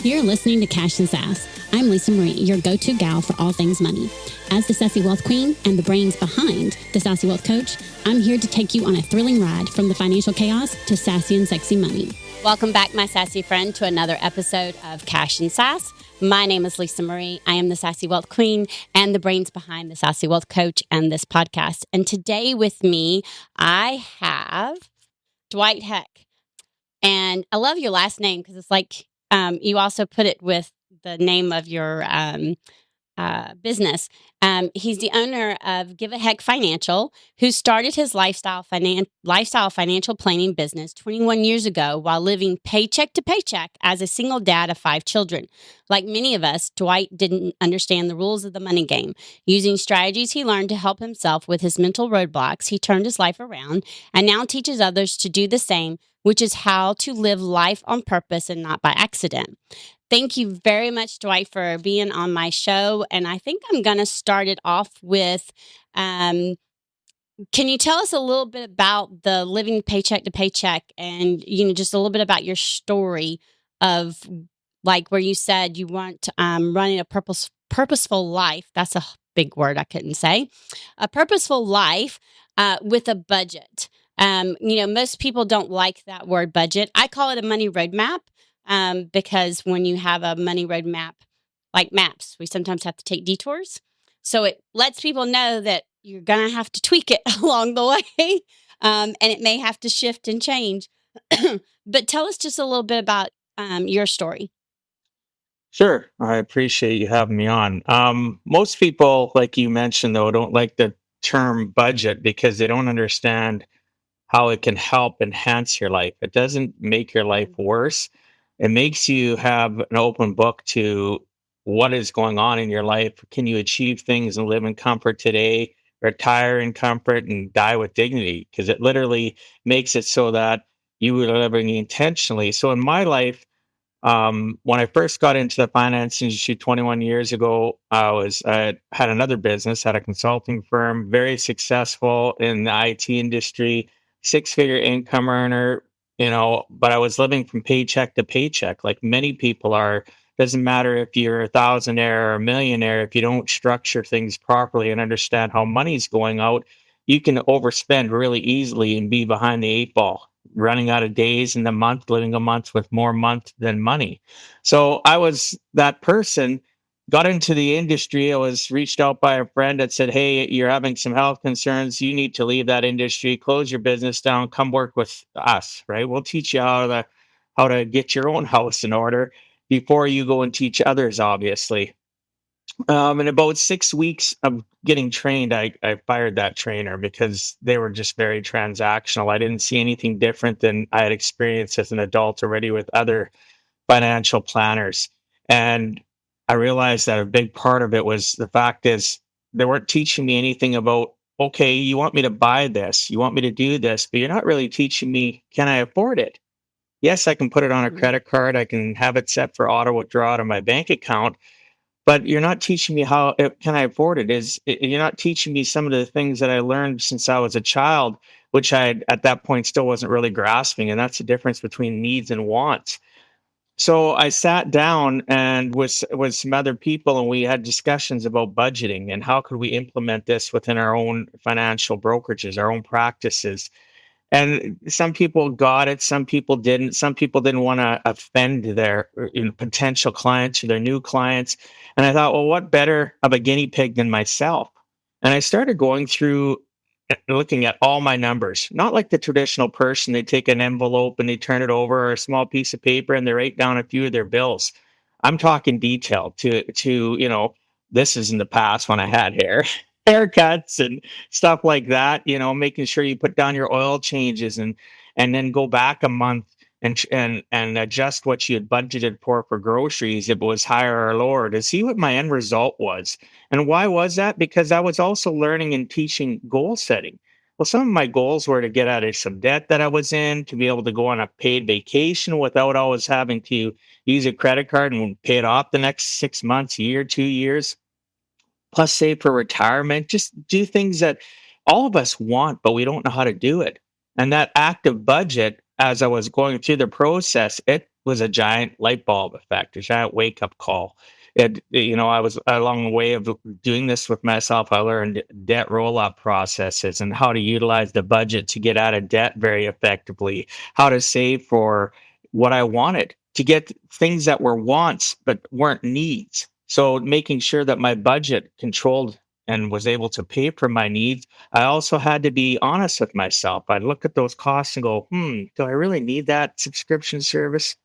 You're listening to Cash and Sass. I'm Lisa Marie, your go-to gal for all things money. As the Sassy Wealth Queen and the brains behind the Sassy Wealth Coach, I'm here to take you on a thrilling ride from the financial chaos to sassy and sexy money. Welcome back, my sassy friend, to another episode of Cash and Sass. My name is Lisa Marie. I am the Sassy Wealth Queen and the brains behind the Sassy Wealth Coach and this podcast. And today with me, I have Dwight Heck. And I love your last name because it's like you also put it with the name of your business. He's the owner of Give a Heck Financial, who started his lifestyle financial planning business 21 years ago while living paycheck to paycheck as a single dad of 5 children. Like many of us, Dwight didn't understand the rules of the money game. Using strategies he learned to help himself with his mental roadblocks, he turned his life around and now teaches others to do the same, which is how to live life on purpose and not by accident. Thank you very much, Dwight, for being on my show. And I think I'm going to start it off with, can you tell us a little bit about the living paycheck to paycheck and, just a little bit about your story of like where you said you weren't running a purposeful life. That's a big word I couldn't say. A purposeful life with a budget. Most people don't like that word budget. I call it a money roadmap. Because when you have a money roadmap, like maps, we sometimes have to take detours. So it lets people know that you're going to have to tweak it along the way, and it may have to shift and change. But tell us just a little bit about your story. Sure. I appreciate you having me on. Most people, like you mentioned, though, don't like the term budget because they don't understand how it can help enhance your life. It doesn't make your life worse. It makes you have an open book to what is going on in your life. Can you achieve things and live in comfort today, retire in comfort, and die with dignity? Because it literally makes it so that you are living intentionally. So in my life, when I first got into the finance industry 21 years ago, I had another business, had a consulting firm, very successful in the IT industry, 6-figure income earner, but I was living from paycheck to paycheck like many people are. Doesn't matter if you're a thousandaire or a millionaire, if you don't structure things properly and understand how money's going out, you can overspend really easily and be behind the 8 ball, running out of days in the month, living a month with more month than money. So I was that person, got into the industry. I was reached out by a friend that said, "Hey, you're having some health concerns. You need to leave that industry, close your business down, come work with us, right? We'll teach you how to get your own house in order before you go and teach others, obviously." In about 6 weeks of getting trained, I fired that trainer because they were just very transactional. I didn't see anything different than I had experienced as an adult already with other financial planners. And I realized that a big part of it was the fact is they weren't teaching me anything about, okay, you want me to buy this, you want me to do this, but you're not really teaching me, can I afford it? Yes, I can put it on a credit card. I can have it set for auto withdrawal out of my bank account, but you're not teaching me how can I afford it. You're not teaching me some of the things that I learned since I was a child, which I at that point still wasn't really grasping. And that's the difference between needs and wants. So I sat down and with some other people, and we had discussions about budgeting and how could we implement this within our own financial brokerages, our own practices. And some people got it, some people didn't. Some people didn't want to offend their potential clients or their new clients. And I thought, well, what better of a guinea pig than myself? And I started going through looking at all my numbers, not like the traditional person. They take an envelope and they turn it over, or a small piece of paper, and they write down a few of their bills. I'm talking detail to this is in the past when I had haircuts and stuff like that, making sure you put down your oil changes and then go back a month and adjust what you had budgeted for groceries, if it was higher or lower, to see what my end result was. And why was that? Because I was also learning and teaching goal setting. Well, some of my goals were to get out of some debt that I was in, to be able to go on a paid vacation without always having to use a credit card and pay it off the next 6 months, year, 2 years, plus save for retirement. Just do things that all of us want, but we don't know how to do it. And that active budget, as I was going through the process, it was a giant light bulb effect, a giant wake up call. I was along the way of doing this with myself. I learned debt roll up processes and how to utilize the budget to get out of debt very effectively, how to save for what I wanted, to get things that were wants but weren't needs. So making sure that my budget controlled and was able to pay for my needs. I also had to be honest with myself. I'd look at those costs and go, do I really need that subscription service?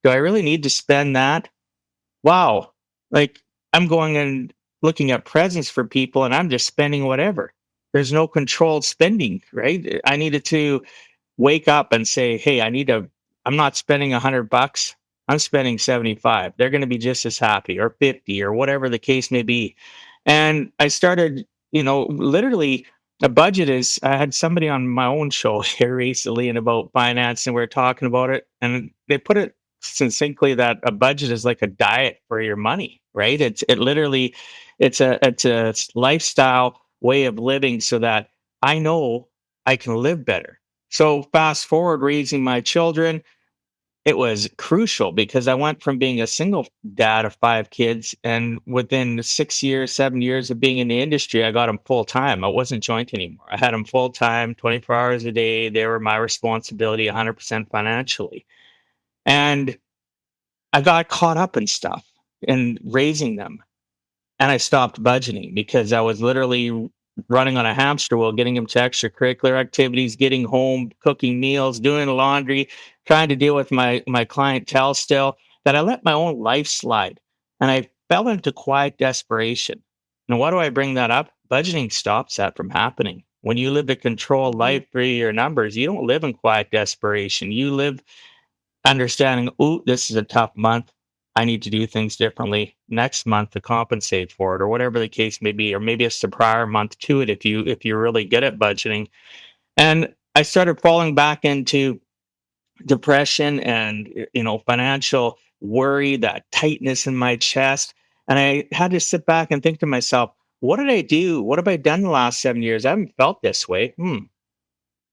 Do I really need to spend that? Wow. Like, I'm going and looking at presents for people and I'm just spending whatever. There's no controlled spending, right? I needed to wake up and say, hey, I'm not spending $100. I'm spending 75. They're going to be just as happy, or 50, or whatever the case may be. And I started, literally, a budget is, I had somebody on my own show here recently and about finance, and we are talking about it. And they put it succinctly that a budget is like a diet for your money, right? It's a lifestyle way of living so that I know I can live better. So fast forward raising my children, it was crucial because I went from being a single dad of 5 kids, and within 6 years, 7 years of being in the industry, I got them full time. I wasn't joint anymore. I had them full time, 24 hours a day. They were my responsibility, 100% financially. And I got caught up in stuff and raising them. And I stopped budgeting because I was literally running on a hamster wheel, getting them to extracurricular activities, getting home, cooking meals, doing laundry, trying to deal with my clientele still, that I let my own life slide. And I fell into quiet desperation. And why do I bring that up? Budgeting stops that from happening. When you live a controlled Mhm. life through your numbers, you don't live in quiet desperation. You live understanding, oh, this is a tough month. I need to do things differently next month to compensate for it, or whatever the case may be, or maybe it's the prior month to it if you're really good at budgeting. And I started falling back into depression and financial worry, that tightness in my chest. And I had to sit back and think to myself, what did I do? What have I done the last 7 years? I haven't felt this way.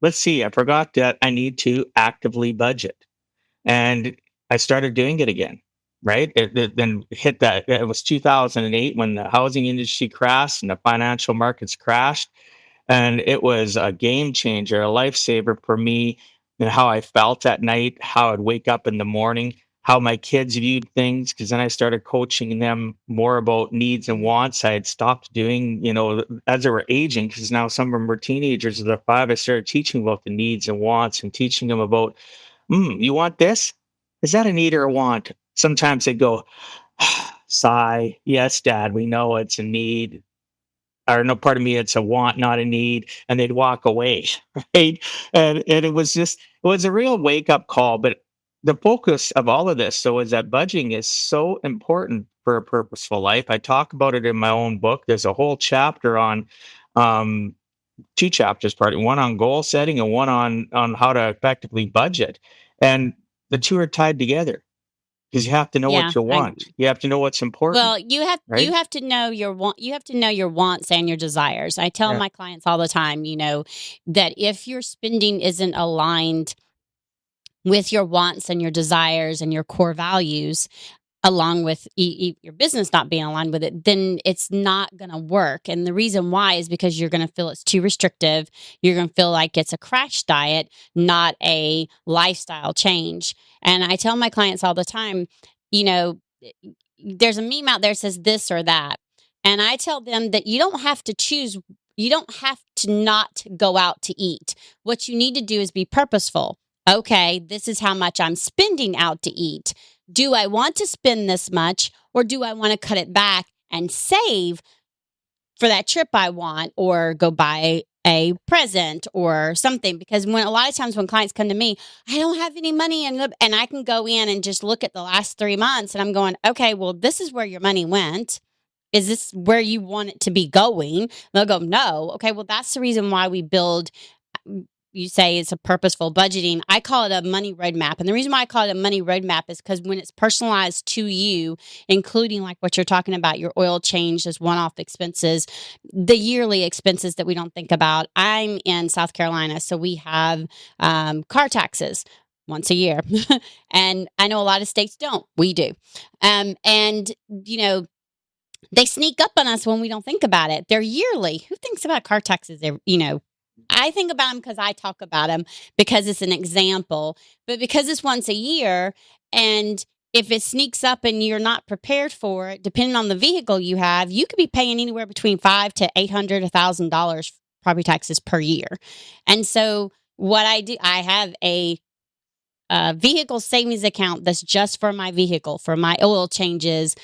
Let's see. I forgot that I need to actively budget. And I started doing it again. Right. It then hit that. It was 2008 when the housing industry crashed and the financial markets crashed. And it was a game changer, a lifesaver for me, and how I felt at night, how I'd wake up in the morning, how my kids viewed things. Because then I started coaching them more about needs and wants. I had stopped doing, as they were aging, because now some of them were teenagers. At the 5, I started teaching about the needs and wants and teaching them about, you want this? Is that a need or a want? Sometimes they go, sigh, yes, dad, we know it's a need. Or no, pardon me, it's a want, not a need. And they'd walk away. Right. And it was a real wake up call. But the focus of all of this, so, is that budgeting is so important for a purposeful life. I talk about it in my own book. There's a whole chapter on, um, 2 chapters, part one on goal setting and one on how to effectively budget. And the two are tied together because you have to know Yeah, what you I want. agree. You have to know what's important, Well, you right? have to know you have to know your wants and your desires. I tell Yeah. my clients all the time, that if your spending isn't aligned with your wants and your desires and your core values, along with your business not being aligned with it, then it's not going to work. And the reason why is because you're going to feel it's too restrictive. You're going to feel like it's a crash diet, not a lifestyle change. And I tell my clients all the time, you know, there's a meme out there that says this or that. And I tell them that you don't have to choose. You don't have to not go out to eat. What you need to do is be purposeful. Okay, this is how much I'm spending out to eat. Do I want to spend this much, or do I want to cut it back and save for that trip I want, or go buy a present or something? Because when a lot of times when clients come to me, I don't have any money, and I can go in and just look at the last 3 months, and I'm going, okay, well, this is where your money went. Is this where you want it to be going? They'll go, no. Okay, well, that's the reason why we build. You say it's a purposeful budgeting. I call it a money roadmap. And the reason why I call it a money roadmap is because when it's personalized to you, including like what you're talking about, your oil change, as one off expenses, the yearly expenses that we don't think about. I'm in South Carolina, so we have car taxes. once a year. And I know a lot of states don't. We do. And, they sneak up on us when we don't think about it. They're yearly. Who thinks about car taxes? I think about them because I talk about them because it's an example, but because it's once a year, and if it sneaks up and you're not prepared for it, depending on the vehicle you have, you could be paying anywhere between $500 to $800 property taxes per year. And so what I do, I have a vehicle savings account that's just for my vehicle, for my oil changes,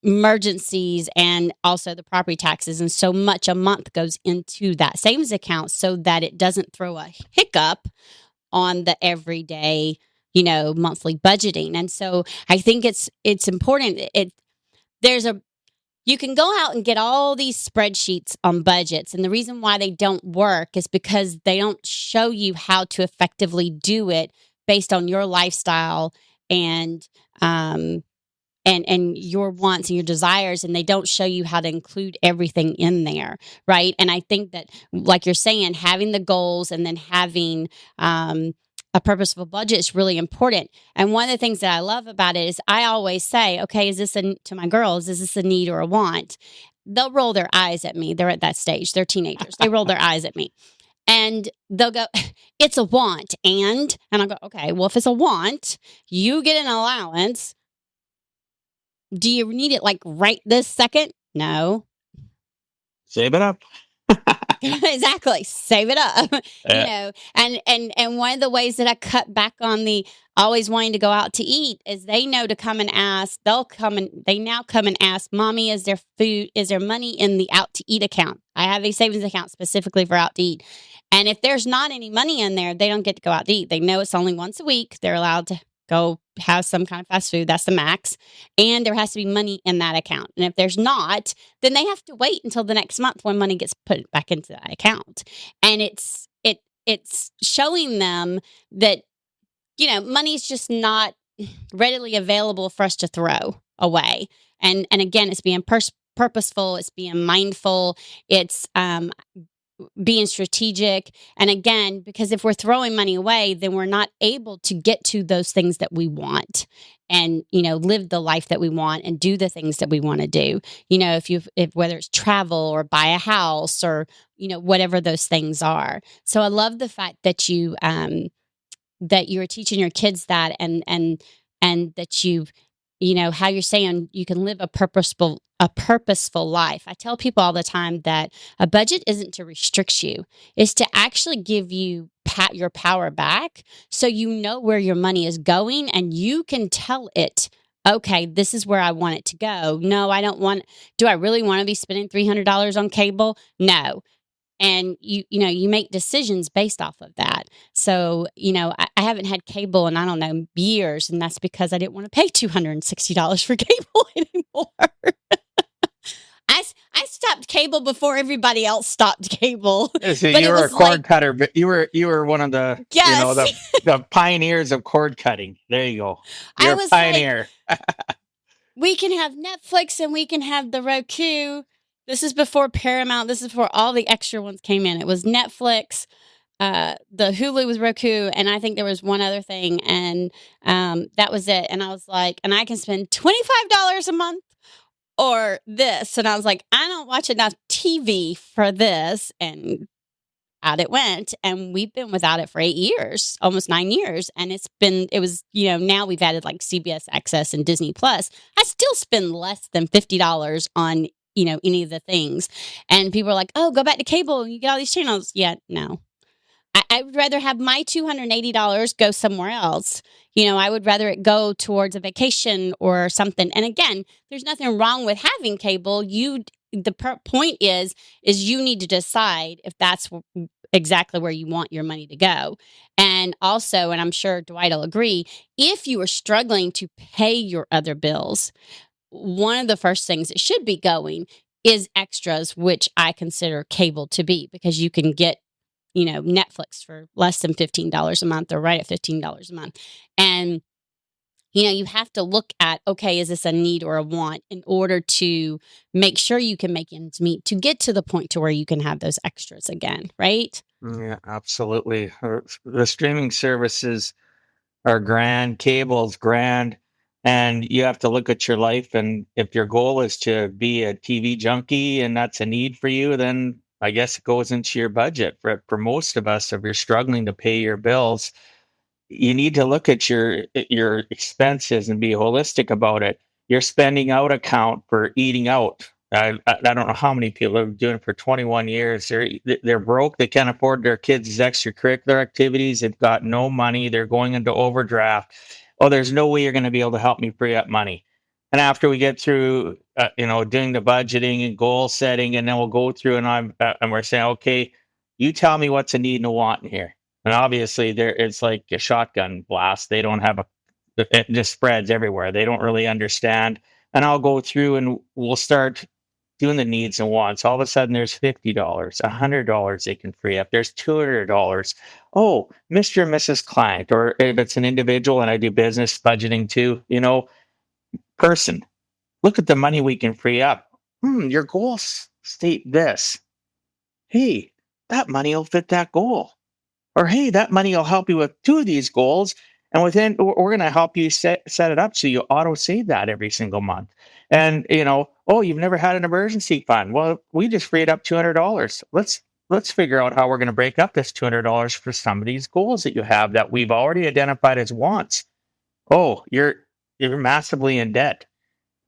emergencies, and also the property taxes. And so much a month goes into that savings account so that it doesn't throw a hiccup on the everyday, monthly budgeting. And so I think it's important. You can go out and get all these spreadsheets on budgets. And the reason why they don't work is because they don't show you how to effectively do it based on your lifestyle and your wants and your desires, and they don't show you how to include everything in there, right? And I think that, like you're saying, having the goals and then having a purposeful budget is really important. And one of the things that I love about it is I always say, okay, to my girls, is this a need or a want? They'll roll their eyes at me. They're at that stage. They're teenagers. They roll their eyes at me. And they'll go, it's a want. And I'll go, okay, well, if it's a want, you get an allowance. Do you need it like right this second? No. Save it up. Exactly. Save it up. And one of the ways that I cut back on the always wanting to go out to eat is they know to come and ask. They now come and ask, Mommy, is there money in the out to eat account? I have a savings account specifically for out to eat. And if there's not any money in there, they don't get to go out to eat. They know it's only once a week. They're allowed to go have some kind of fast food. That's the max. And there has to be money in that account. And if there's not, then they have to wait until the next month when money gets put back into that account. And it's showing them that, money is just not readily available for us to throw away. And again, it's being purposeful. It's being mindful. It's being strategic. And again, because if we're throwing money away, then we're not able to get to those things that we want and, live the life that we want and do the things that we want to do. If whether it's travel or buy a house or, whatever those things are. So I love the fact that that you're teaching your kids that and that how you're saying you can live a purposeful life. I tell people all the time that a budget isn't to restrict you. It's to actually give you your power back so you know where your money is going and you can tell it, okay, this is where I want it to go. No, I don't want, do I really want to be spending $300 on cable? No. And you make decisions based off of that. So, I haven't had cable in, I don't know, years. And that's because I didn't want to pay $260 for cable anymore. I stopped cable before everybody else stopped cable. So you were a cord cutter, but you were one of the the pioneers of cord cutting. There you go. You're a pioneer. We can have Netflix and we can have the Roku. This is before Paramount. This is before all the extra ones came in. It was Netflix. The Hulu was Roku, and I think there was one other thing, and that was it. And I was like, and I can spend $25 a month or this. And I was like, I don't watch enough TV for this. And out it went. And we've been without it for 8 years, almost 9 years. And now we've added like CBS Access and Disney Plus. I still spend less than $50 on, any of the things. And people are like, oh, go back to cable and you get all these channels. Yeah, no. I would rather have my $280 go somewhere else. I would rather it go towards a vacation or something. And again, there's nothing wrong with having cable. Point is you need to decide if that's exactly where you want your money to go. And also, and I'm sure Dwight will agree, if you are struggling to pay your other bills, one of the first things that should be going is extras, which I consider cable to be, because you can get Netflix for less than $15 a month or right at $15 a month. And, you have to look at, okay, is this a need or a want in order to make sure you can make ends meet to get to the point to where you can have those extras again, right? Yeah, absolutely. The streaming services are grand, cable's grand, and you have to look at your life. And if your goal is to be a TV junkie and that's a need for you, then I guess it goes into your budget. For most of us, if you're struggling to pay your bills, you need to look at your expenses and be holistic about it. Your spending out account for eating out. I don't know how many people have been doing it for 21 years. They're broke. They can't afford their kids' extracurricular activities. They've got no money. They're going into overdraft. Oh, there's no way you're going to be able to help me free up money. And after we get through, doing the budgeting and goal setting, and then we'll go through and we're saying, okay, you tell me what's a need and a want in here. And obviously, there it's like a shotgun blast. They don't have it just spreads everywhere. They don't really understand. And I'll go through and we'll start doing the needs and wants. All of a sudden, there's $50, $100 they can free up. There's $200. Oh, Mr. and Mrs. Client, or if it's an individual and I do business budgeting too, person, look at the money we can free up. Your goals state this. Hey, that money will fit that goal. Or hey, that money will help you with two of these goals, and within we're going to help you set it up so you auto save that every single month. And oh, you've never had an emergency fund. Well, we just freed up $200. Let's figure out how we're going to break up this $200 for some of these goals that you have that we've already identified as wants. Oh, you're massively in debt.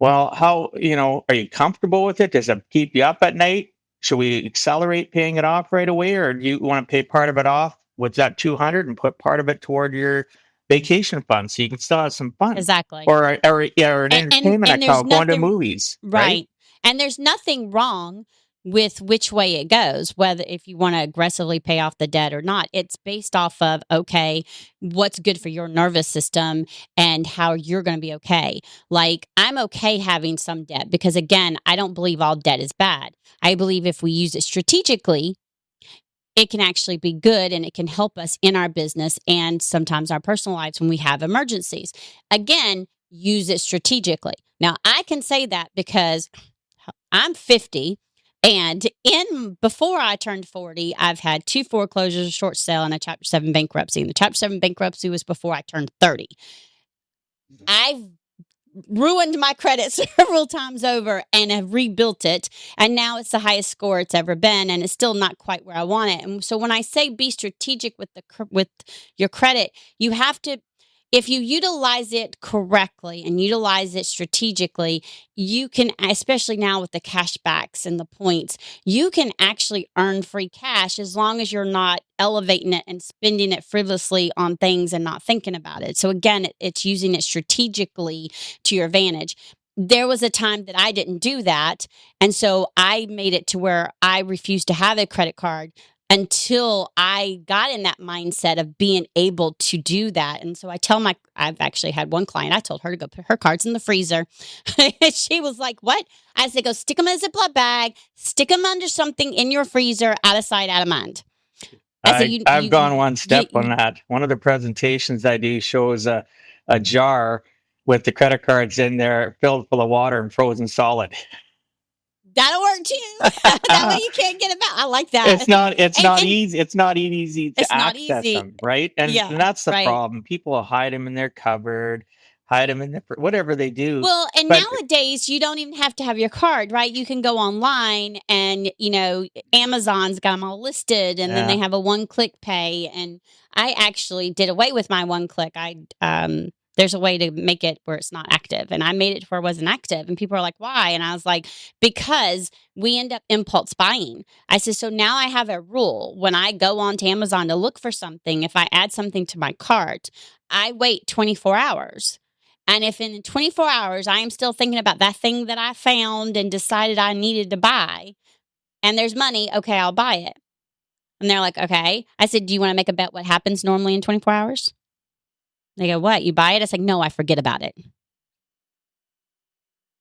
Well, how, are you comfortable with it? Does it keep you up at night? Should we accelerate paying it off right away, or do you want to pay part of it off with that 200 and put part of it toward your vacation fund so you can still have some fun? Exactly. Or an entertainment and there's account going to nothing movies, right. And there's nothing wrong with which way it goes, whether if you want to aggressively pay off the debt or not. It's based off of, okay, what's good for your nervous system and how you're going to be okay. Like, I'm okay having some debt because, again, I don't believe all debt is bad. I believe if we use it strategically, it can actually be good and it can help us in our business and sometimes our personal lives when we have emergencies. Again, use it strategically. Now, I can say that because I'm 50, and before I turned 40, I've had 2 foreclosures, a short sale, and a Chapter 7 bankruptcy. And the Chapter 7 bankruptcy was before I turned 30. I've ruined my credit several times over and have rebuilt it. And now it's the highest score it's ever been. And it's still not quite where I want it. And so when I say be strategic with your credit, you have to, if you utilize it correctly and utilize it strategically, you can, especially now with the cashbacks and the points, you can actually earn free cash as long as you're not elevating it and spending it frivolously on things and not thinking about it. So again, it's using it strategically to your advantage. There was a time that I didn't do that. And so I made it to where I refused to have a credit card until I got in that mindset of being able to do that. And so I've actually had one client, I told her to go put her cards in the freezer. She was like, what? I said, go stick them in a Ziploc bag, stick them under something in your freezer, out of sight, out of mind. I've gone one step on that. One of the presentations I do shows a jar with the credit cards in there filled full of water and frozen solid. That'll work too. That way you can't get them out. I like that. It's not easy. It's not easy to access them, right? And that's the problem. People will hide them in their cupboard, hide them in whatever they do. Well, and nowadays you don't even have to have your card, right? You can go online and, Amazon's got them all listed and then they have a one-click pay. And I actually did away with my one-click. There's a way to make it where it's not active. And I made it to where it wasn't active. And people are like, why? And I was like, because we end up impulse buying. I said, so now I have a rule. When I go on to Amazon to look for something, if I add something to my cart, I wait 24 hours. And if in 24 hours, I am still thinking about that thing that I found and decided I needed to buy, and there's money, okay, I'll buy it. And they're like, okay. I said, do you want to make a bet what happens normally in 24 hours? They go, what? You buy it? I was like, no, I forget about it.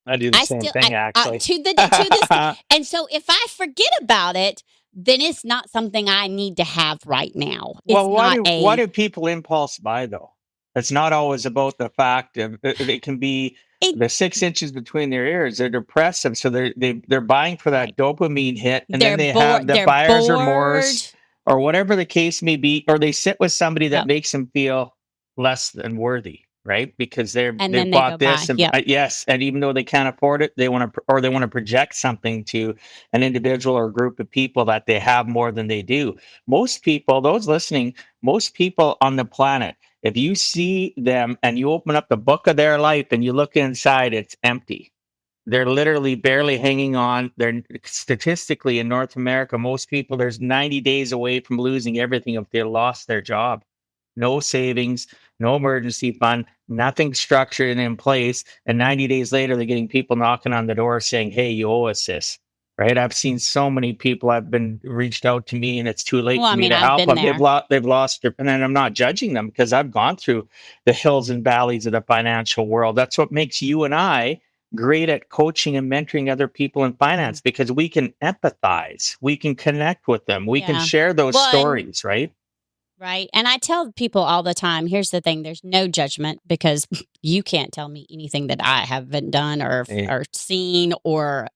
I do the same thing, actually. To this, and so if I forget about it, then it's not something I need to have right now. Well, why do people impulse buy, though? It's not always about the fact of it can be the 6 inches between their ears. They're depressive, so they're buying for that dopamine hit, and then they have the buyer's remorse or whatever the case may be, or they sit with somebody that makes them feel less than worthy, right? Because And they've then they go bought buy. this, and Yep. yes, and even though they can't afford it, they want to, or they want to project something to an individual or group of people that they have more than they do. Most people, those listening, most people on the planet, if you see them and you open up the book of their life and you look inside, it's empty. They're literally barely hanging on. They're statistically in North America, most people, there's 90 days away from losing everything if they lost their job. No savings, no emergency fund, nothing structured and in place. And 90 days later, they're getting people knocking on the door saying, hey, you owe us this. Right. I've seen so many people have been reached out to me and it's too Well, late I for me mean, to I've help been them. there. They've lost their, and I'm not judging them because I've gone through the hills and valleys of the financial world. That's what makes you and I great at coaching and mentoring other people in Mhm. finance because we can empathize, we can connect with them, we can Yeah. share those Well, and stories, right? right. And I tell people all the time, here's the thing, there's no judgment because you can't tell me anything that I haven't done Eh, or seen or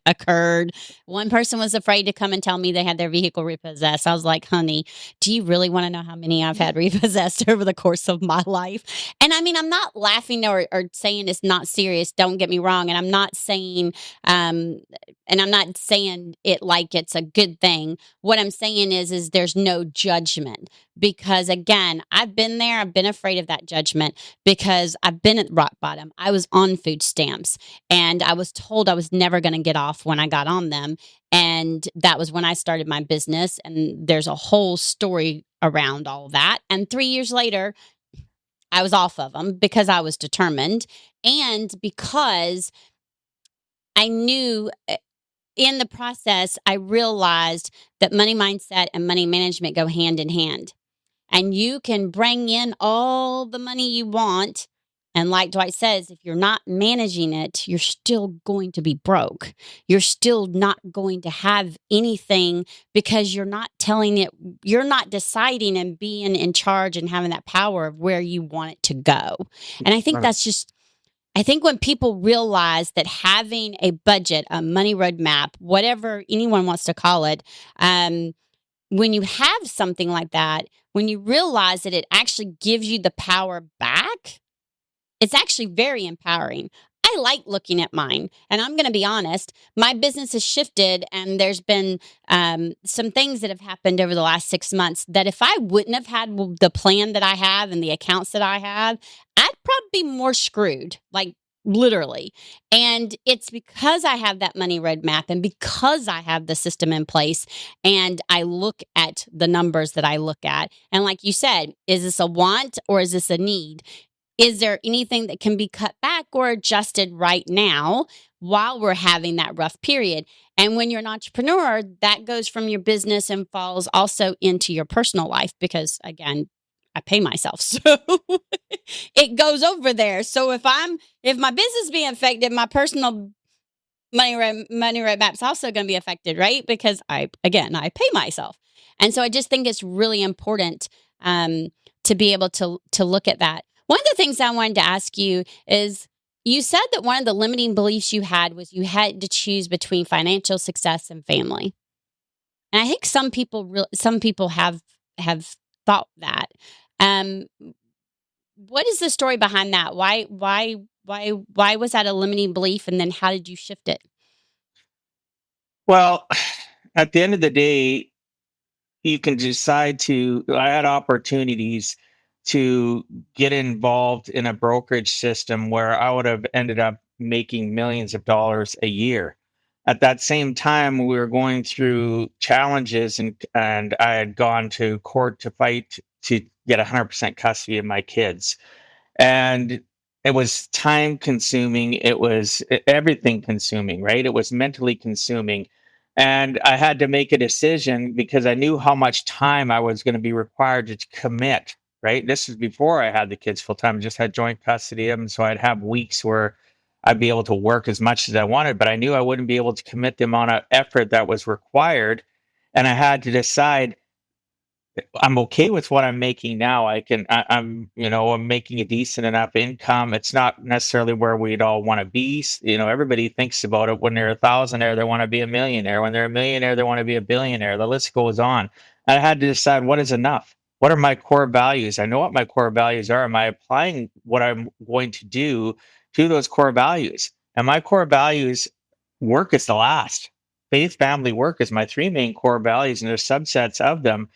occurred. One person was afraid to come and tell me they had their vehicle repossessed. I was like, honey, do you really want to know how many I've had repossessed over the course of my life? And I mean, I'm not laughing or saying it's not serious. Don't get me wrong. And I'm not saying, um, and I'm not saying it like it's a good thing. What I'm saying is there's no judgment because again, I've been there. I've been afraid of that judgment because I've been at rock bottom. I was on food stamps and I was told I was never going to get off when I got on them. And that was when I started my business. And there's a whole story around all that. And 3 years later, I was off of them because I was determined and because I knew in the process, I realized that money mindset and money management go hand in hand and you can bring in all the money you want. And like Dwight says, if you're not managing it, you're still going to be broke. You're still not going to have anything because you're not telling it, you're not deciding and being in charge and having that power of where you want it to go. And I think right. that's just, I think when people realize that having a budget, a money roadmap, whatever anyone wants to call it, when you have something like that, when you realize that it actually gives you the power back, it's actually very empowering. I like looking at mine, and I'm going to be honest. My business has shifted, and there's been some things that have happened over the last 6 months that if I wouldn't have had the plan that I have and the accounts that I have, I'd probably be more screwed. Like literally. And it's because I have that money roadmap and because I have the system in place and I look at the numbers that I look at. And like you said, is this a want or is this a need? Is there anything that can be cut back or adjusted right now while we're having that rough period? And when you're an entrepreneur, that goes from your business and falls also into your personal life because, again, I pay myself. So it goes over there. So if my business being affected, my personal money roadmap's also going to be affected, right? Because I pay myself. And so I just think it's really important um, to be able to look at that. One of the things I wanted to ask you is you said that one of the limiting beliefs you had was you had to choose between financial success and family. And I think some people have thought that. Um, what is the story behind that? Why was that a limiting belief? And then how did you shift it? Well, at the end of the day, you can decide to. I had opportunities to get involved in a brokerage system where I would have ended up making millions of dollars a year. At that same time, we were going through challenges, and I had gone to court to fight to get 100% custody of my kids, and it was time consuming, it was everything consuming, right? It was mentally consuming, and I had to make a decision because I knew how much time I was going to be required to commit. Right, this was before I had the kids full time. I just had joint custody of them, so I'd have weeks where I'd be able to work as much as I wanted, but I knew I wouldn't be able to commit the amount of effort that was required, and I had to decide I'm okay with what I'm making now. I'm, I'm making a decent enough income. It's not necessarily where we'd all want to be. Everybody thinks about it. When they're a thousandaire, they want to be a millionaire. When they're a millionaire, they want to be a billionaire. The list goes on. I had to decide what is enough. What are my core values? I know what my core values are. Am I applying what I'm going to do to those core values? And my core values, work is the last. Faith, family, work is my three main core values, and there's subsets of them.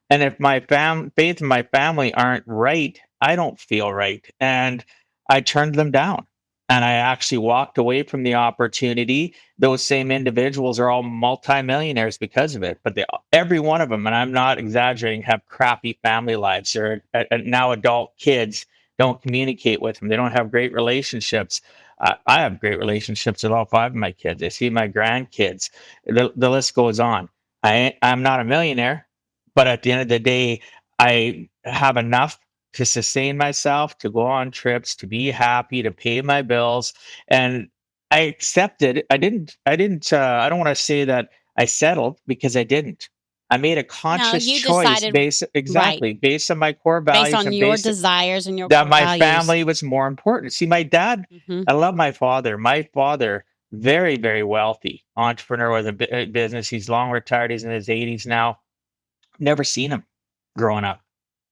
And if my faith and my family aren't right, I don't feel right. And I turned them down. And I actually walked away from the opportunity. Those same individuals are all multimillionaires because of it. But every one of them, and I'm not exaggerating, have crappy family lives. They're now adult kids, don't communicate with them. They don't have great relationships. I have great relationships with all five of my kids. I see my grandkids. The list goes on. I'm not a millionaire, but at the end of the day, I have enough to sustain myself, to go on trips, to be happy, to pay my bills. And I accepted. I don't want to say that I settled, because I didn't. I made a No, conscious you choice decided right based on my core based values, on and your based desires and your that core my values. family was more important. See, my dad, Hmm. I love my father. My father, very, very wealthy entrepreneur with a business. He's long retired. He's in his 80s now. Never seen him growing up.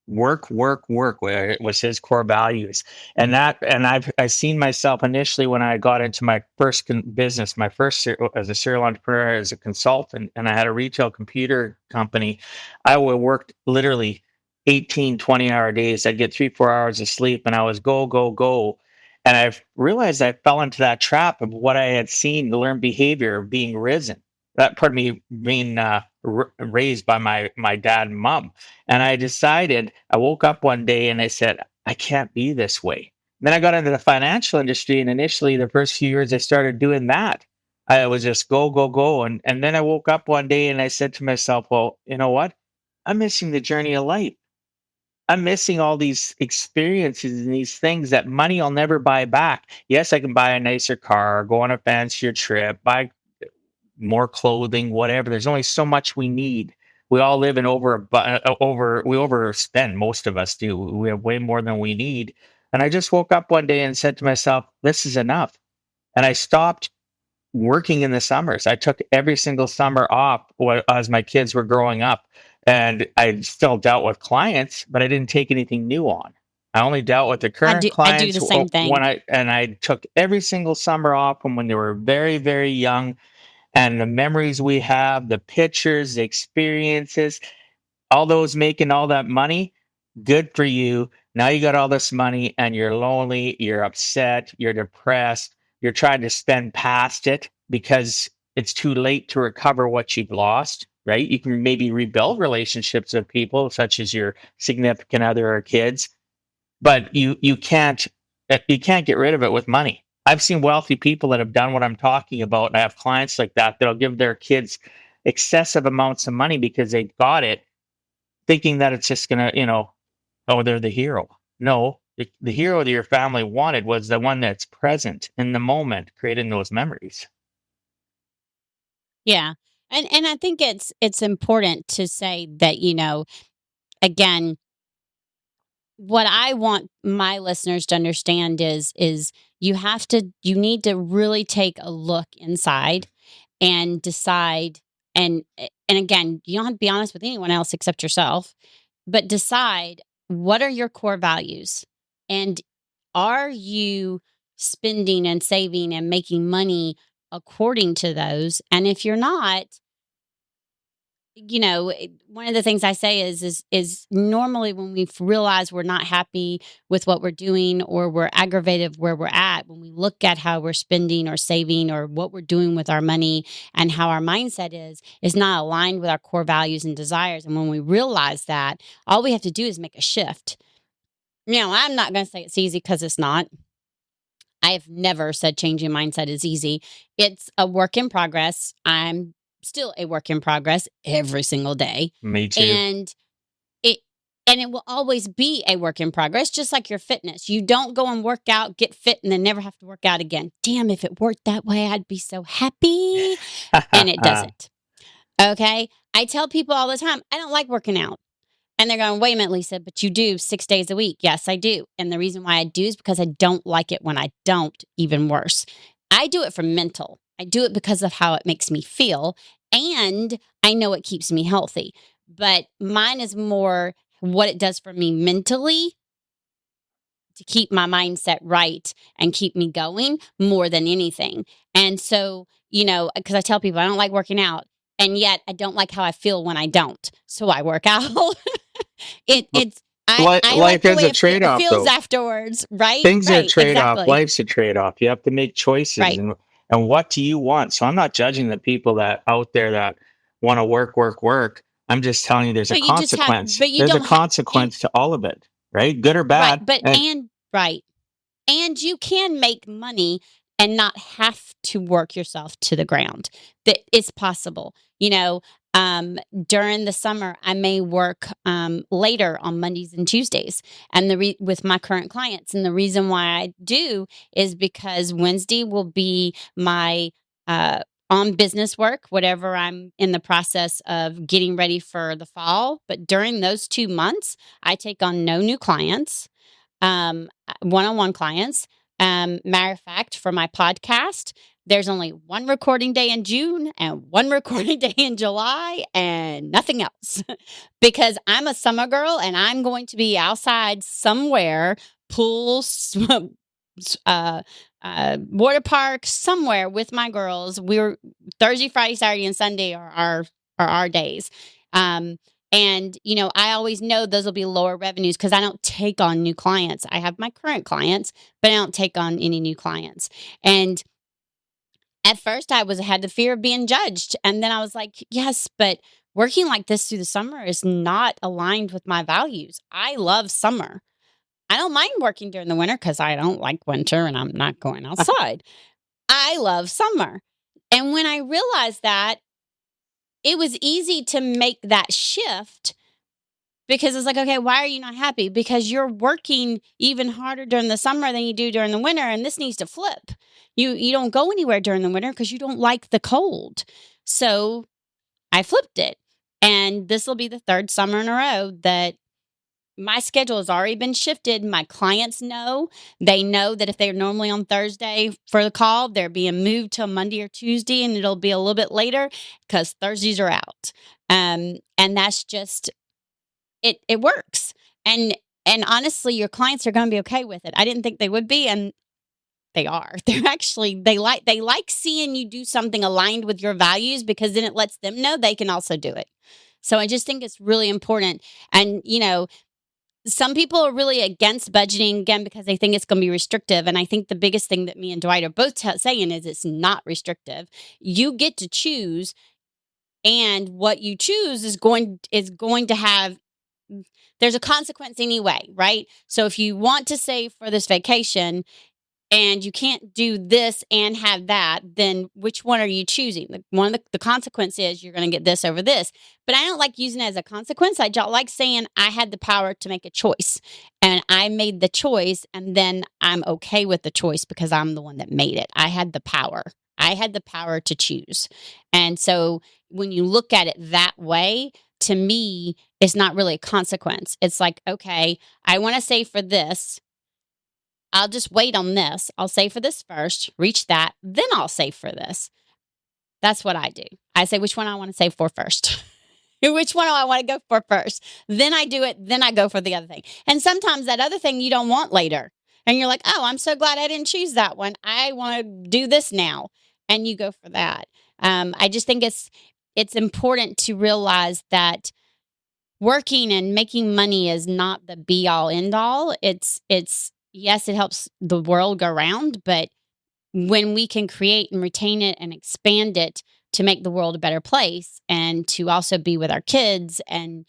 Work, work, work, where it was his core values. And I've seen myself initially when I got into my first business, my first as a serial entrepreneur, as a consultant, and I had a retail computer company. I would work literally 18, 20-hour days. I'd get 3, 4 hours of sleep, and I was go, go, go. And I realized I fell into that trap of what I had seen, the learned behavior of being risen. That part of me being raised by my dad and mom. And I decided, I woke up one day and I said, I can't be this way. Then I got into the financial industry, and initially the first few years I started doing that. I was just go, go, go. And then I woke up one day and I said to myself, well, you know what? I'm missing the journey of life. I'm missing all these experiences and these things that money will never buy back. Yes, I can buy a nicer car, go on a fancier trip, buy more clothing, whatever. There's only so much we need. We all live in we overspend. Most of us do. We have way more than we need. And I just woke up one day and said to myself, this is enough. And I stopped working in the summers. I took every single summer off as my kids were growing up. And I still dealt with clients, but I didn't take anything new on. I only dealt with the current I do clients the same thing. and I took every single summer off from when they were very, very young, and the memories we have, the pictures, the experiences, all those making all that money, good for you. Now you got all this money and you're lonely, you're upset, you're depressed, you're trying to spend past it because it's too late to recover what you've lost, right? You can maybe rebuild relationships with people such as your significant other or kids, but you can't get rid of it with money. I've seen wealthy people that have done what I'm talking about, and I have clients like that that'll give their kids excessive amounts of money because they got it, thinking that it's just gonna, oh, they're the hero. No, the hero that your family wanted was the one that's present in the moment, creating those memories. Yeah. And I think it's important to say that, again, what I want my listeners to understand is you need to really take a look inside and decide, and again, you don't have to be honest with anyone else except yourself, but decide, what are your core values, and are you spending and saving and making money according to those? And if you're not, one of the things I say is normally when we realize we're not happy with what we're doing, or we're aggravated where we're at, when we look at how we're spending or saving or what we're doing with our money, and how our mindset is not aligned with our core values and desires. And when we realize that, all we have to do is make a shift. I'm not going to say it's easy, because it's not. I have never said changing mindset is easy. It's a work in progress. I'm still a work in progress every single day. Me too. And it and it will always be a work in progress, just like your fitness. You don't go and work out, get fit, and then never have to work out again. Damn, if it worked that way, I'd be so happy. And it doesn't. Okay? I tell people all the time, I don't like working out. And they're going, wait a minute, Lisa, but you do 6 days a week. Yes, I do. And the reason why I do is because I don't like it when I don't, even worse. I do it for mental. I do it because of how it makes me feel. And I know it keeps me healthy. But mine is more what it does for me mentally to keep my mindset right and keep me going more than anything. And so, because I tell people I don't like working out, and yet I don't like how I feel when I don't. So I work out. But It's I like life the is way a it trade-off, feels though. afterwards, right? Things are a Right, trade-off. exactly. Life's a trade-off. You have to make choices, Right. and what do you want? So I'm not judging the people that out there that want to work, work, work. I'm just telling you there's a consequence. But you There's a don't have, and consequence to all of it, right? Good or right, bad. And right. And you can make money and not have to work yourself to the ground. That it's possible. During the summer, I may work later on Mondays and Tuesdays, and with my current clients. And the reason why I do is because Wednesday will be my on business work, whatever I'm in the process of getting ready for the fall. But during those 2 months, I take on no new clients, one-on-one clients. Matter of fact, for my podcast, there's only one recording day in June and one recording day in July and nothing else because I'm a summer girl and I'm going to be outside somewhere, pool, uh, water park, somewhere with my girls. We're Thursday, Friday, Saturday, and Sunday are our days. And, I always know those will be lower revenues because I don't take on new clients. I have my current clients, but I don't take on any new clients. And at first I had the fear of being judged. And then I was like, yes, but working like this through the summer is not aligned with my values. I love summer. I don't mind working during the winter because I don't like winter and I'm not going outside. I love summer. And when I realized that, it was easy to make that shift because it's like, okay, why are you not happy? Because you're working even harder during the summer than you do during the winter, and this needs to flip. You don't go anywhere during the winter because you don't like the cold. So I flipped it. And this will be the third summer in a row that my schedule has already been shifted. My clients know. They know that if they're normally on Thursday for the call, they're being moved to Monday or Tuesday, and it'll be a little bit later because Thursdays are out. And that's just it works. And honestly, your clients are going to be okay with it. I didn't think they would be, and they are. They like seeing you do something aligned with your values because then it lets them know they can also do it. So I just think it's really important. And some people are really against budgeting again because they think it's going to be restrictive. And I think the biggest thing that me and Dwight are both saying is it's not restrictive. You get to choose, and what you choose is going to have there's a consequence anyway, right? So if you want to save for this vacation and you can't do this and have that, then which one are you choosing? One of the consequence is you're going to get this over this. But I don't like using it as a consequence. I don't like saying I had the power to make a choice and I made the choice, and then I'm okay with the choice because I'm the one that made it. I had the power. I had the power to choose. And so when you look at it that way, to me, it's not really a consequence. It's like, okay, I want to save for this. I'll just wait on this. I'll save for this first, reach that, then I'll save for this. That's what I do. I say which one I want to save for first. Which one do I want to go for first? Then I do it. Then I go for the other thing. And sometimes that other thing you don't want later. And you're like, oh, I'm so glad I didn't choose that one. I want to do this now. And you go for that. I just think it's important to realize that working and making money is not the be all end all. It's yes, it helps the world go round, but when we can create and retain it and expand it to make the world a better place and to also be with our kids and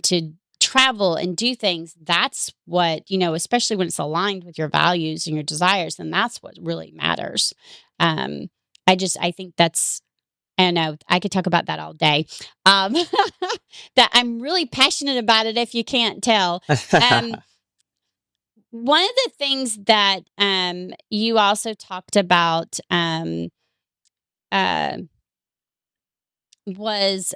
to travel and do things, that's what, especially when it's aligned with your values and your desires, then that's what really matters. I think that's I know I could talk about that all day. Um, that I'm really passionate about it. If you can't tell, um, one of the things that you also talked about uh, was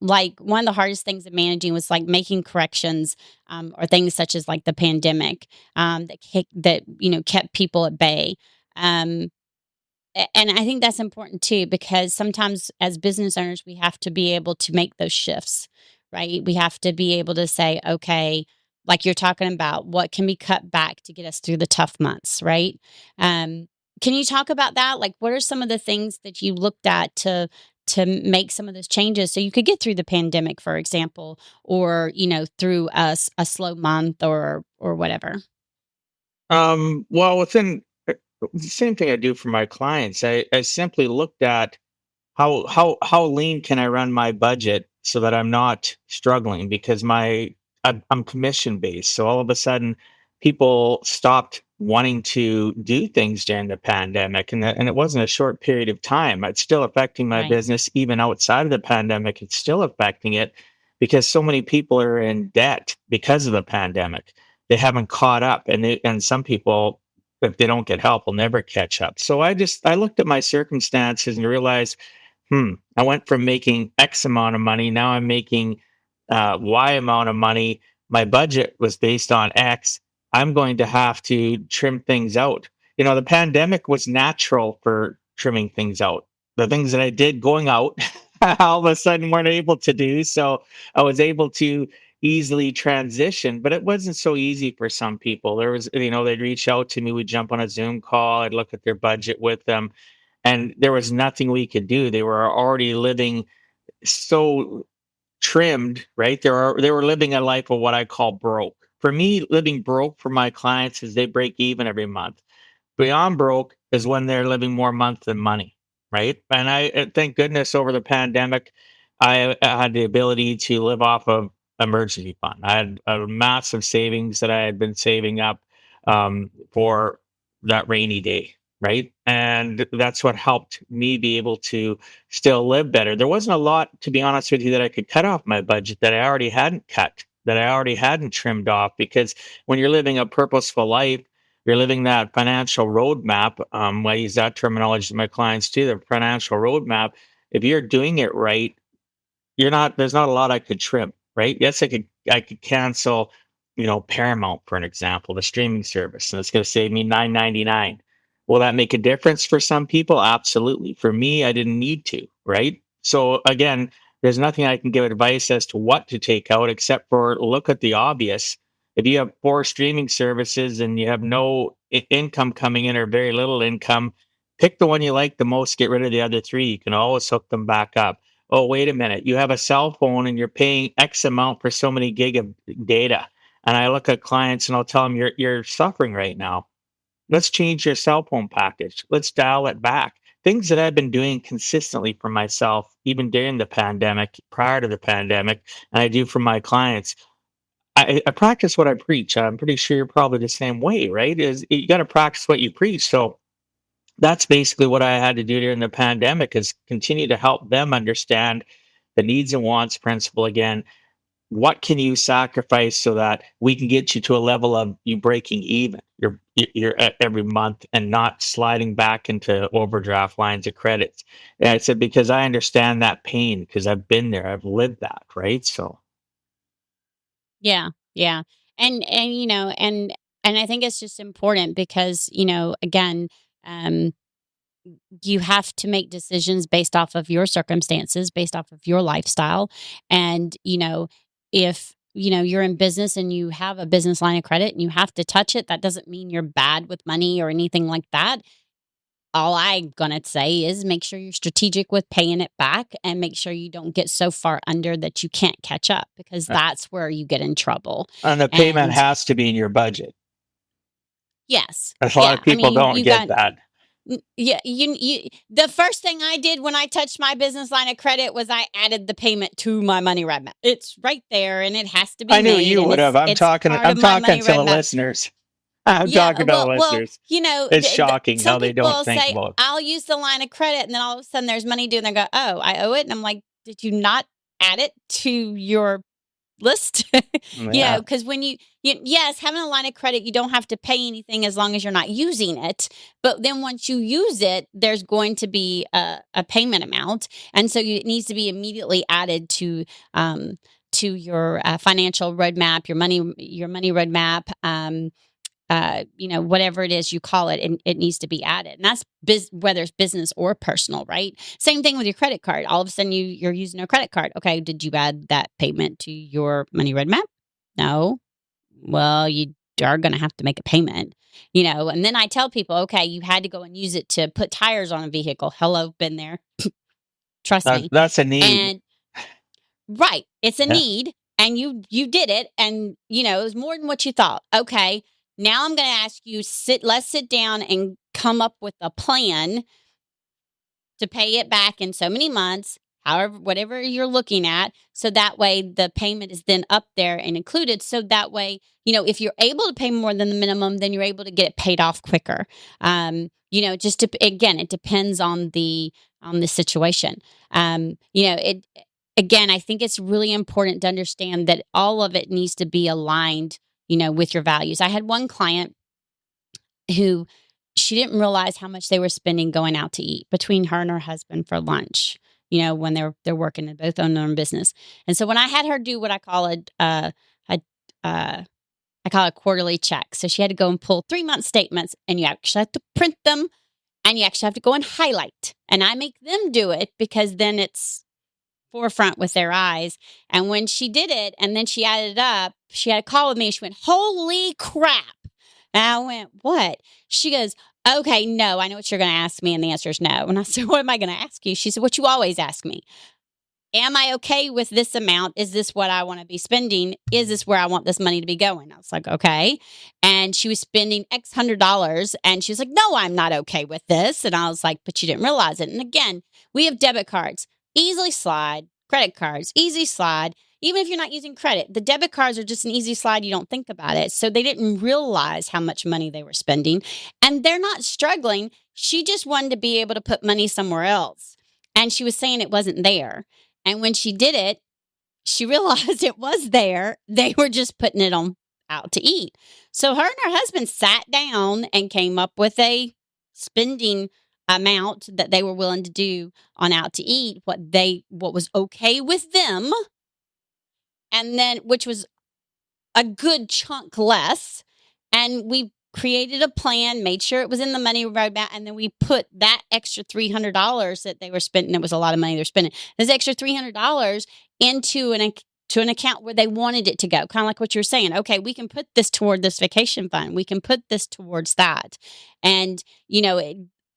like one of the hardest things of managing was like making corrections or things such as like the pandemic that kept people at bay. Um, and I think that's important too, because sometimes as business owners, we have to be able to make those shifts, right? We have to be able to say, okay, like you're talking about, what can be cut back to get us through the tough months, right? Um, can you talk about that? Like, what are some of the things that you looked at to make some of those changes so you could get through the pandemic, for example, or through a slow month or whatever? Well, within the same thing I do for my clients, I simply looked at how lean can I run my budget so that I'm not struggling because I'm commission based. So all of a sudden, people stopped wanting to do things during the pandemic, and it wasn't a short period of time. It's still affecting my Right. business even outside of the pandemic. It's still affecting it because so many people are in debt because of the pandemic. They haven't caught up, and some people, if they don't get help, will never catch up. So I looked at my circumstances and realized I went from making X amount of money. Now I'm making Y amount of money. My budget was based on X. I'm going to have to trim things out. The pandemic was natural for trimming things out. The things that I did going out, all of a sudden weren't able to do. So I was able to easily transition, but it wasn't so easy for some people. They'd reach out to me, we'd jump on a Zoom call, I'd look at their budget with them and there was nothing we could do. They were already living so trimmed, right? They were living a life of what I call broke. For me, living broke for my clients is they break even every month. Beyond broke is when they're living more month than money, right? And thank goodness over the pandemic, I had the ability to live off of emergency fund. I had a massive savings that I had been saving up for that rainy day, right? And that's what helped me be able to still live better. There wasn't a lot, to be honest with you, that I could cut off my budget that I already hadn't cut, that I already hadn't trimmed off, because when you're living a purposeful life, you're living that financial roadmap. I use that terminology to my clients too. The financial roadmap. If you're doing it right, you're not. There's not a lot I could trim, right? Yes, I could cancel, Paramount for an example, the streaming service, and it's going to save me $9.99. Will that make a difference for some people? Absolutely. For me, I didn't need to, right? So again, there's nothing I can give advice as to what to take out except for look at the obvious. If you have four streaming services and you have no income coming in or very little income, pick the one you like the most, get rid of the other three. You can always hook them back up. Oh, wait a minute. You have a cell phone and you're paying X amount for so many gig of data. And I look at clients and I'll tell them you're suffering right now. Let's change your cell phone package. Let's dial it back. Things that I've been doing consistently for myself, even during the pandemic, prior to the pandemic, and I do for my clients. I practice what I preach. I'm pretty sure you're probably the same way, right? Is you got to practice what you preach. So that's basically what I had to do during the pandemic is continue to help them understand the needs and wants principle again. What can you sacrifice so that we can get you to a level of you breaking even you're at every month and not sliding back into overdraft lines of credits? And I said, because I understand that pain because I've been there, I've lived that, right? So Yeah, yeah. And and I think it's just important because, again, um you have to make decisions based off of your circumstances, based off of your lifestyle. And, if, you're in business and you have a business line of credit and you have to touch it, that doesn't mean you're bad with money or anything like that. All I'm going to say is make sure you're strategic with paying it back and make sure you don't get so far under that you can't catch up because uh, that's where you get in trouble. and the payment And has to be in your budget. yes, A lot yeah. of I people mean, don't you get got that. yeah, the first thing I did when I touched my business line of credit was I added the payment to my money roadmap. It's right there and it has to be I knew made you and would have. I'm it's talking. part I'm of my talking money to the roadmap. listeners. I'm Yeah, talking to the well, listeners. It's shocking how some they people don't will think say, about "I'll use the line of credit," and then all of a sudden there's money due, and they go, "Oh, I owe it," and I'm like, "Did you not add it to your list?" it. Yeah. Because when yes, having a line of credit, you don't have to pay anything as long as you're not using it. But then once you use it, there's going to be a payment amount, and so it needs to be immediately added to your financial roadmap, your money roadmap. whatever it is you call it, and it needs to be added. And that's whether it's business or personal, right? Same thing with your credit card. All of a sudden you're using a credit card. Okay, did you add that payment to your money roadmap? No. Well, you are going to have to make a payment, and then I tell people, okay, you had to go and use it to put tires on a vehicle. Hello, been there. Trust me. That's a need. And right, it's a Yeah. need, and you did it, and it was more than what you thought. Okay, now I'm going to ask you, let's sit down and come up with a plan to pay it back in so many months, however, whatever you're looking at. So that way the payment is then up there and included. So that way, if you're able to pay more than the minimum, then you're able to get it paid off quicker. Just again, it depends on the situation. Again, I think it's really important to understand that all of it needs to be aligned, with your values. I had one client who, she didn't realize how much they were spending going out to eat between her and her husband for lunch, when they're working and both own their own business. And so when I had her do what I call a quarterly check. So she had to go and pull 3-month statements, and you actually have to print them, and you actually have to go and highlight. And I make them do it because then it's forefront with their eyes. And when she did it and then she added it up, she had a call with me and she went, "Holy crap." And I went, "What?" She goes, "Okay, no, I know what you're going to ask me." And the answer is no. And I said, "What am I going to ask you?" She said, "What you always ask me. Am I okay with this amount? Is this what I want to be spending? Is this where I want this money to be going?" I was like, "Okay." And she was spending X $100, and she was like, "No, I'm not okay with this." And I was like, "But you didn't realize it." And again, we have debit cards, easily slide, credit cards, easy slide. Even if you're not using credit, the debit cards are just an easy slide. You don't think about it. So they didn't realize how much money they were spending, and they're not struggling. She just wanted to be able to put money somewhere else. And she was saying it wasn't there. And when she did it, she realized it was there. They were just putting it on out to eat. So her and her husband sat down and came up with a spending amount that they were willing to do on out to eat, what was okay with them, and then which was a good chunk less. And we created a plan, made sure it was in the money roadmap, and then we put that extra $300 that they were spending. It was a lot of money they were spending. This extra $300 into an account where they wanted it to go, kind of like what you're saying. Okay, we can put this toward this vacation fund. We can put this towards that. And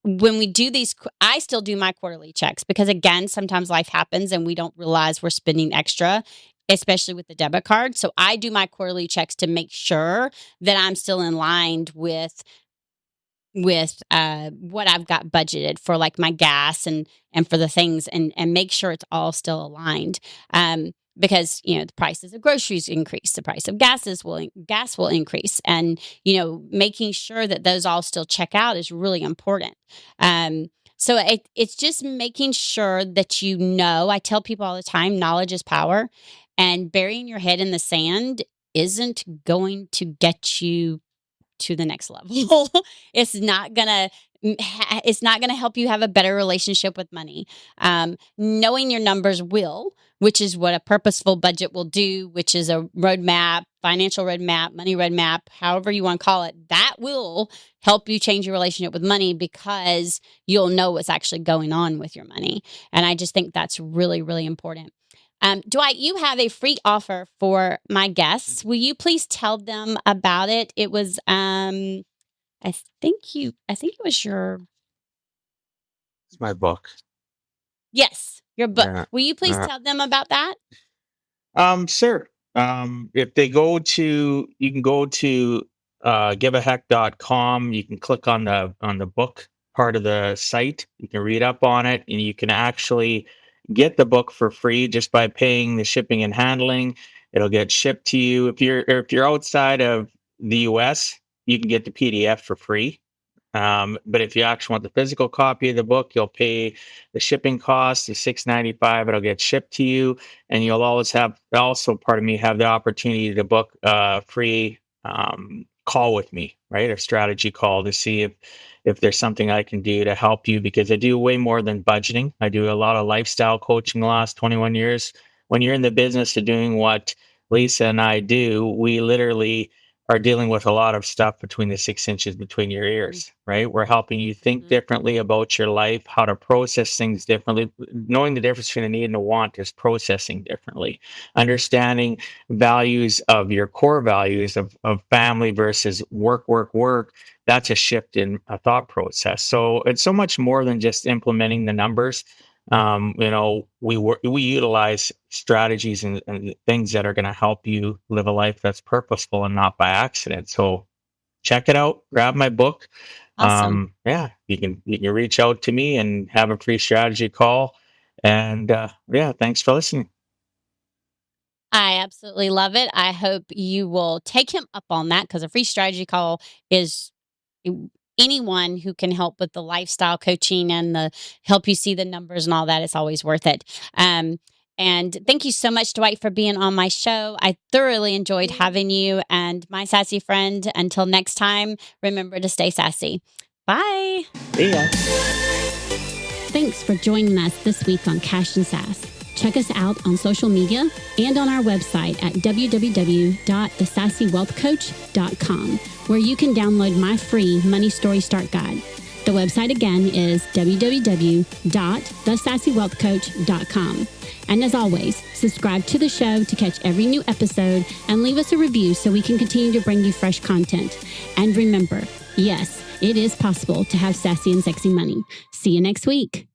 when we do these, I still do my quarterly checks because, again, sometimes life happens and we don't realize we're spending extra, especially with the debit card. So I do my quarterly checks to make sure that I'm still in line with what I've got budgeted for, like my gas and for the things, and make sure it's all still aligned. Because the prices of groceries increase, the price of gas will increase, and making sure that those all still check out is really important. So it's just making sure that I tell people all the time, knowledge is power, and burying your head in the sand isn't going to get you to the next level. It's not gonna help you have a better relationship with money. Knowing your numbers will, which is what a purposeful budget will do, which is a roadmap, financial roadmap, money roadmap, however you want to call it, that will help you change your relationship with money because you'll know what's actually going on with your money. And I just think that's really, really important. Dwight, you have a free offer for my guests. Will you please tell them about it? It was, I think it was It's my book. Yes, your book. Yeah. Will you please tell them about that? Sure. If they you can go to giveaheck.com. You can click on the book part of the site. You can read up on it, and you can actually get the book for free just by paying the shipping and handling. It'll get shipped to you. If you're outside of the US, you can get the PDF for free. But if you actually want the physical copy of the book, you'll pay the shipping cost, the $6.95. It'll get shipped to you, and you'll always have the opportunity to book a free call with me, right? A strategy call to see if there's something I can do to help you, because I do way more than budgeting. I do a lot of lifestyle coaching the last 21 years. When you're in the business of doing what Lisa and I do, we literally are dealing with a lot of stuff between the 6 inches between your ears, right? We're helping you think differently about your life, how to process things differently. Knowing the difference between a need and a want is processing differently. Understanding values of your core values of family versus work, work, work. That's a shift in a thought process. So it's so much more than just implementing the numbers. We utilize strategies and things that are going to help you live a life that's purposeful and not by accident. So check it out. Grab my book. Awesome. Yeah, you can reach out to me and have a free strategy call. And yeah, thanks for listening. I absolutely love it. I hope you will take him up on that because a free strategy call is anyone who can help with the lifestyle coaching and the help you see the numbers and all that. It's always worth it. And thank you so much, Dwight, for being on my show. I thoroughly enjoyed having you and my sassy friend. Until next time, remember to stay sassy. Bye. See ya. Thanks for joining us this week on Cash and Sass. Check us out on social media and on our website at www.thesassywealthcoach.com, where you can download my free Money Story Start Guide. The website again is www.thesassywealthcoach.com. And as always, subscribe to the show to catch every new episode and leave us a review so we can continue to bring you fresh content. And remember, yes, it is possible to have sassy and sexy money. See you next week.